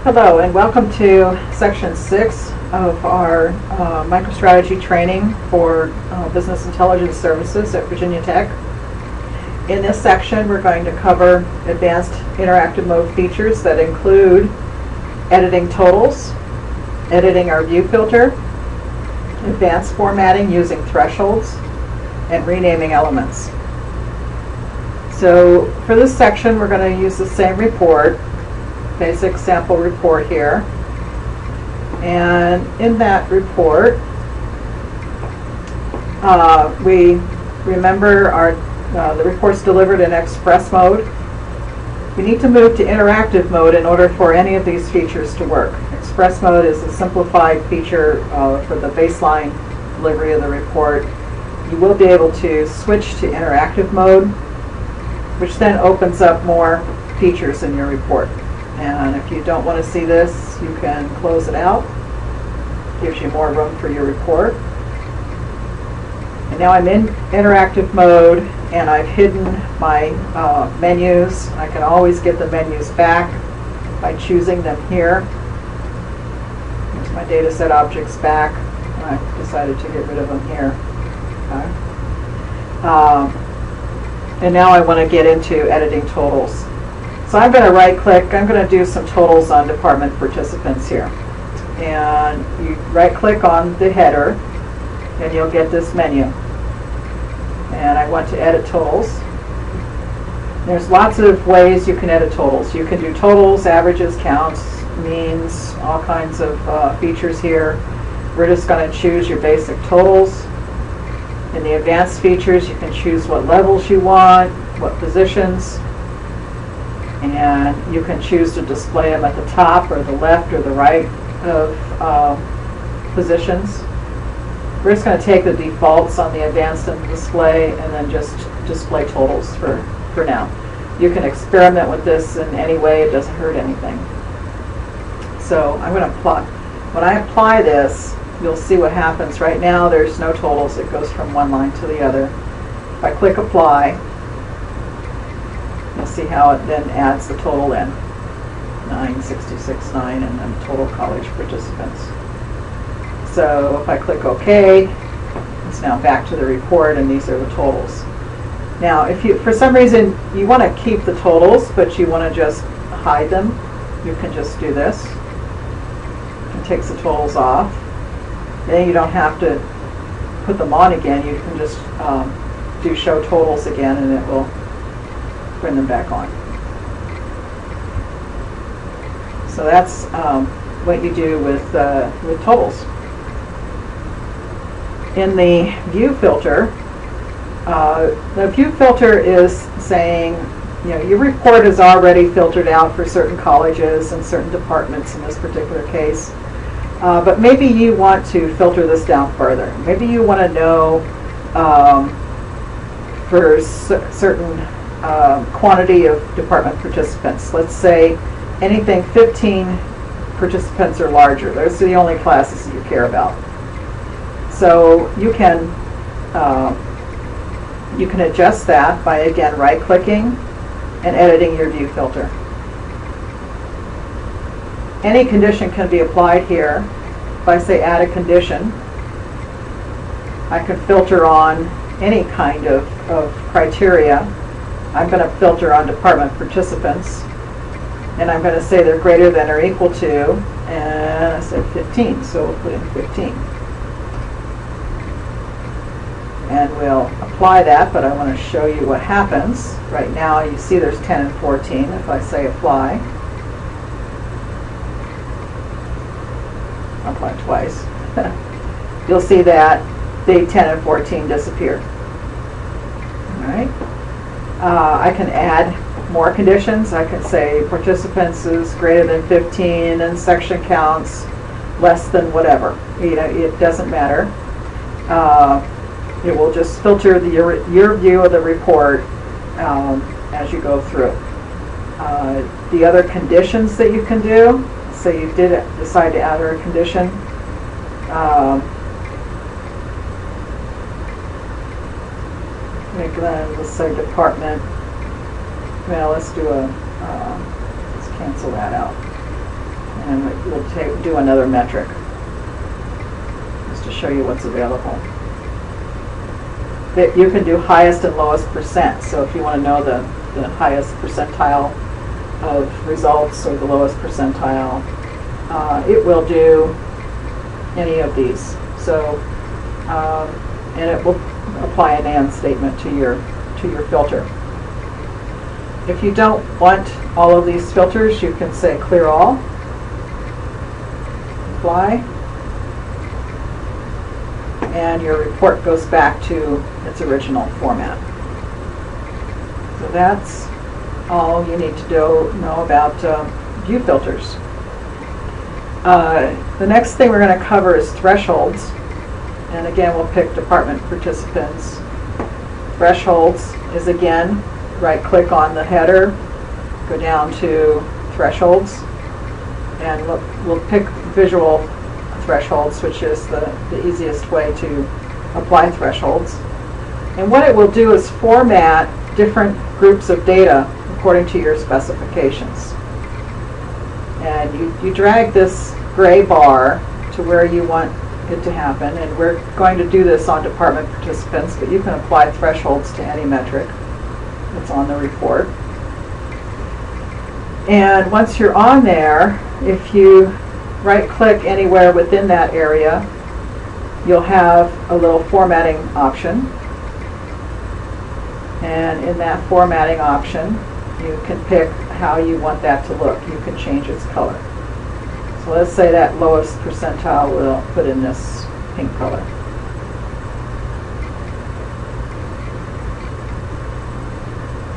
Hello and welcome to Section 6 of our MicroStrategy training for Business Intelligence Services at Virginia Tech. In this section we're going to cover advanced interactive mode features that include editing totals, editing our view filter, advanced formatting using thresholds, and renaming elements. So for this section we're going to use the same report, basic sample report here, and in that report we remember the report's delivered in express mode. We need to move to interactive mode in order for any of these features to work. Express mode is a simplified feature for the baseline delivery of the report. You will be able to switch to interactive mode, which then opens up more features in your report. And if you don't want to see this, you can close it out. Gives you more room for your report. And now I'm in interactive mode and I've hidden my menus. I can always get the menus back by choosing them here. There's my data set objects back. I decided to get rid of them here. Okay. And now I want to get into editing totals. So I'm going to right click, I'm going to do some totals on department participants here. And you right click on the header and you'll get this menu. And I want to edit totals. There's lots of ways you can edit totals. You can do totals, averages, counts, means, all kinds of features here. We're just going to choose your basic totals. In the advanced features you can choose what levels you want, what positions, and you can choose to display them at the top or the left or the right of positions. We're just going to take the defaults on the advanced and display and then just display totals for now. You can experiment with this in any way, it doesn't hurt anything. So I'm going to apply. When I apply this, you'll see what happens. Right now there's no totals, it goes from one line to the other. If I click apply, you'll see how it then adds the total in. 966.9 and then total college participants. So if I click OK, it's now back to the report and these are the totals. Now if you, for some reason, you want to keep the totals but you want to just hide them, you can just do this. It takes the totals off. Then you don't have to put them on again, you can just do show totals again and it will bring them back on. So that's what you do with totals. In the view filter, the view filter is saying, you know, your report is already filtered out for certain colleges and certain departments in this particular case. But maybe you want to filter this down further. Maybe you want to know for certain quantity of department participants. Let's say anything 15 participants or larger. Those are the only classes that you care about. So you can adjust that by, again, right-clicking and editing your view filter. Any condition can be applied here. If I say add a condition, I can filter on any kind of criteria. I'm going to filter on department participants, and I'm going to say they're greater than or equal to, and I said 15, so we'll put in 15. And we'll apply that, but I want to show you what happens. Right now you see there's 10 and 14. If I say apply, apply twice, you'll see that the 10 and 14 disappear. All right. I can add more conditions. I can say participants is greater than 15 and section counts less than whatever. You know, it doesn't matter. It will just filter your view of the report as you go through. The other conditions that you can do, say you did decide to add a condition, let's say department. Well, let's do let's cancel that out. And we'll do another metric just to show you what's available. You can do highest and lowest percent. So if you want to know the highest percentile of results or the lowest percentile, it will do any of these. So, and it will apply an AND statement to your filter. If you don't want all of these filters, you can say clear all, apply, and your report goes back to its original format. So that's all you need to know about view filters. The next thing we're going to cover is thresholds. And again, we'll pick department participants. Thresholds is, again, right-click on the header, go down to thresholds, and we'll pick visual thresholds, which is the easiest way to apply thresholds. And what it will do is format different groups of data according to your specifications. And you drag this gray bar to where you want it to happen, and we're going to do this on department participants, but you can apply thresholds to any metric that's on the report. And once you're on there, if you right-click anywhere within that area, you'll have a little formatting option. And in that formatting option, you can pick how you want that to look. You can change its color. So let's say that lowest percentile we'll put in this pink color.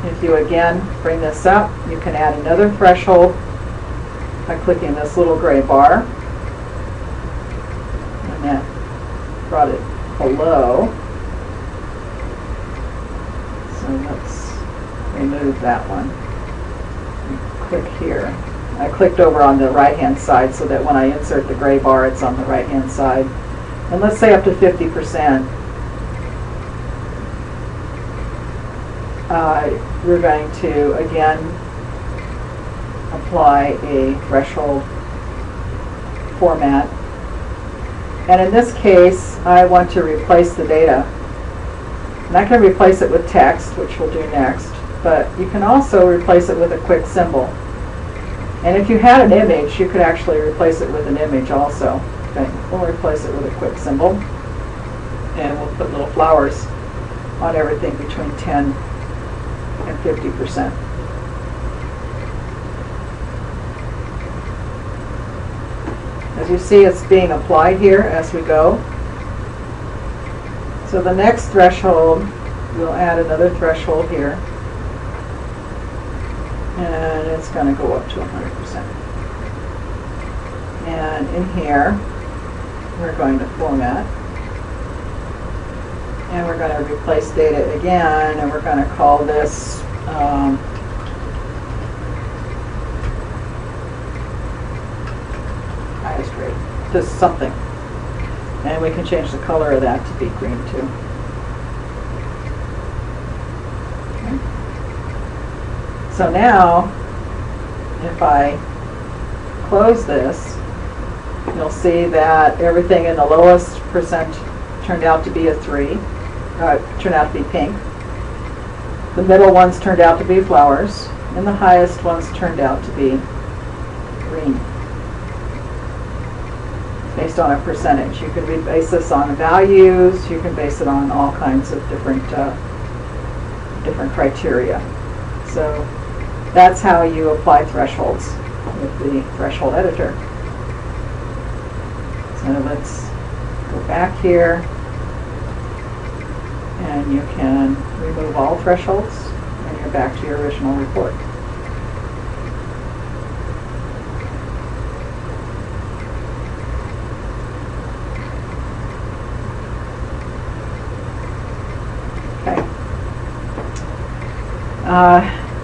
If you again bring this up, you can add another threshold by clicking this little gray bar. And that brought it below. So let's remove that one. Click here. I clicked over on the right-hand side so that when I insert the gray bar, it's on the right-hand side. And let's say up to 50%. We're going to, again, apply a threshold format. And in this case, I want to replace the data. I'm not going to replace it with text, which we'll do next, but you can also replace it with a quick symbol. And if you had an image, you could actually replace it with an image also. Okay, we'll replace it with a quick symbol. And we'll put little flowers on everything between 10 and 50%. As you see, it's being applied here as we go. So the next threshold, we'll add another threshold here. And it's going to go up to 100%. And in here, we're going to format. And we're going to replace data again, and we're going to call this highest rate, just something. And we can change the color of that to be green too. Okay. So now, if I close this, you'll see that everything in the lowest percent turned out to be a 3. Turned out to be pink. The middle ones turned out to be flowers, and the highest ones turned out to be green, based on a percentage. You can base this on values. You can base it on all kinds of different criteria. So that's how you apply thresholds with the threshold editor. So let's go back here. And you can remove all thresholds, and you're back to your original report. Okay.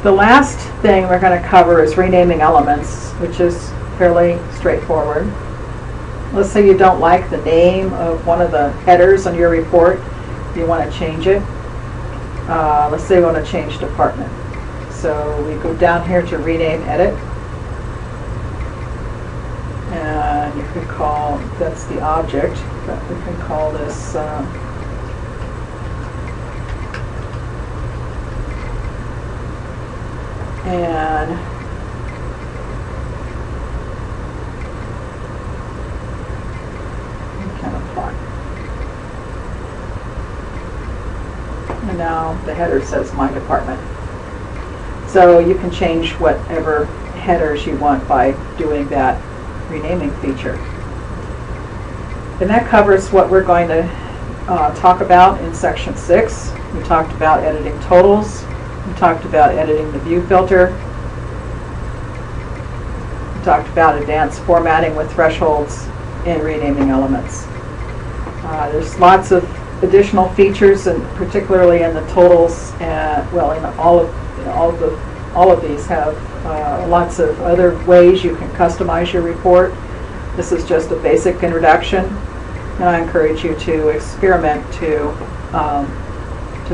The last thing we're going to cover is renaming elements, which is fairly straightforward. Let's say you don't like the name of one of the headers on your report. You want to change it. Let's say we want to change department. So we go down here to rename edit. And you could call, that's the object, but we can call this and kind of plot. And now the header says My Department. So you can change whatever headers you want by doing that renaming feature. And that covers what we're going to talk about in section 6. We talked about editing totals. We talked about editing the view filter. We talked about advanced formatting with thresholds and renaming elements. There's lots of additional features, and particularly in the totals. Well, in all of these have lots of other ways you can customize your report. This is just a basic introduction, and I encourage you to experiment to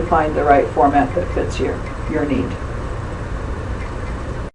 find the right format that fits your need.